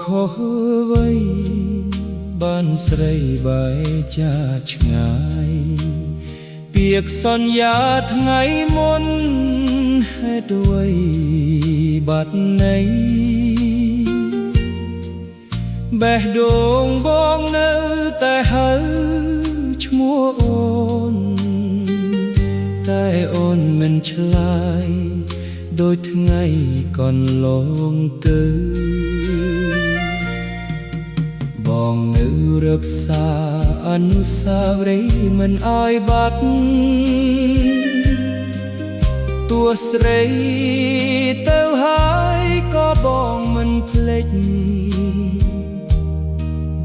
ខុសអ្វីបានស្រីបែកចាកឆ្ងាយពាក្យសន្យាថ្ងៃមុនហេតុអ្វីបាត់ន័យបេះដូងបងនៅតែហៅឈ្មោះអូនតែអូនមិនឆ្លើយដូចថ្ងៃកន្លងទៅបងនៅរក្សាអនុស្សាវរីយ៍មិនឲ្យបាត់តួស្រីទៅហើយក៏បងមិនភ្លេច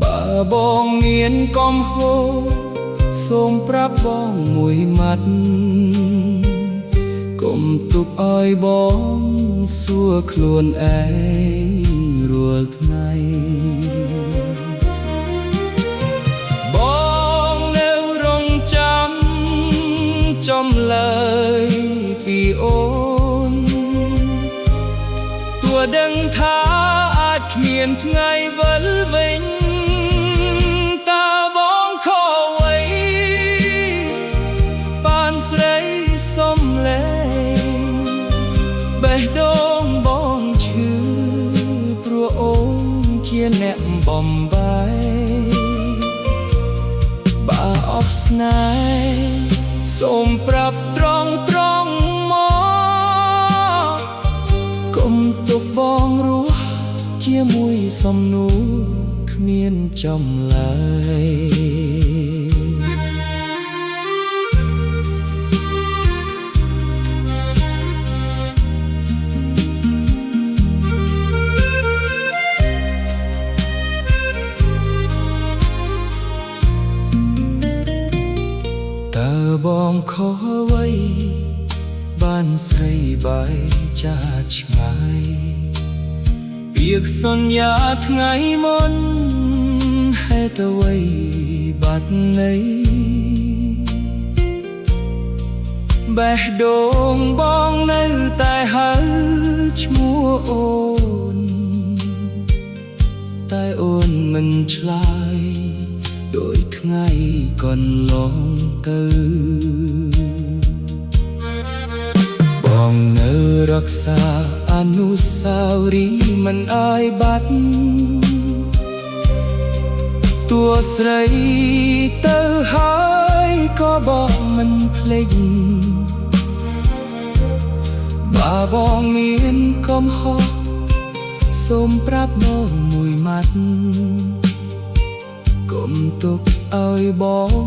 បើបងមានកំហុសសូមប្រាប់បងមួយម៉ាត់កុំទុកឲ្យបងសួរខ្លួនឯងរាល់ថ្ងៃបងនៅរងចាំចំលើយពីអូនទោះដឹងថាអាចគ្មានថ្ងៃវិលវិញតើបងខកអ្វីបានស្រីសំលេងបេះដូងបងឈឺព្រោះអូនជាអ្នកបំបែកបើអបស្នេហ៍សូមប្រាប់ត្រង់មកកុំទុកបងរស់ជាមួយសំនួរគ្មានចម្លើយតើបងខុសអ្វីបានស្រីបែកចាកឆ្ងាយពាក្យសន្យាថ្ងៃមុនហេតុអ្វីបាត់ន័យបេះដូងបងនៅតែហៅឈ្មោះអូនតែអូនមិនឆ្លើយដោយថ្ងៃកន្លងទៅបងនៅរក្សាអនុស្សាវរីយ៍មិនឲ្យបាត់តួស្រីទៅហើយក៏បងមិនភ្លេចបើបងមានកំហុសសូមប្រាប់បងមួយម៉ាត់កុំទុកឲ្យបង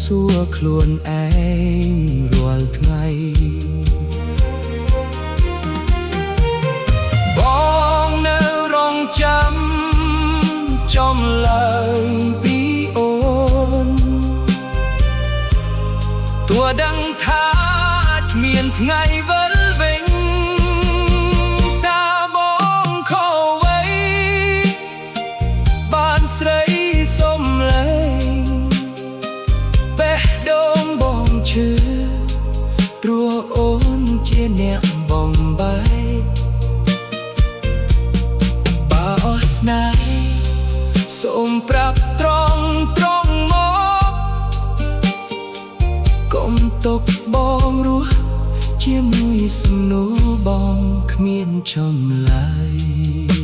សួរខ្លួនឯងរាល់ថ្ងៃបងនៅរងចាំចំលើយពីអូនទោះដឹងថាអាចគ្មានថ្ងៃវិលវិញតើបងខុសអ្វីបានស្រីសំលេងបេះដូងបងឈឺព្រោះអូនជាអ្នកបំបែកបើអស់ស្នេហ៍សូមប្រាប់ត្រង់មកកុំទុកបងរស់ជាមួយសំនួរបងគ្មានចម្លើយ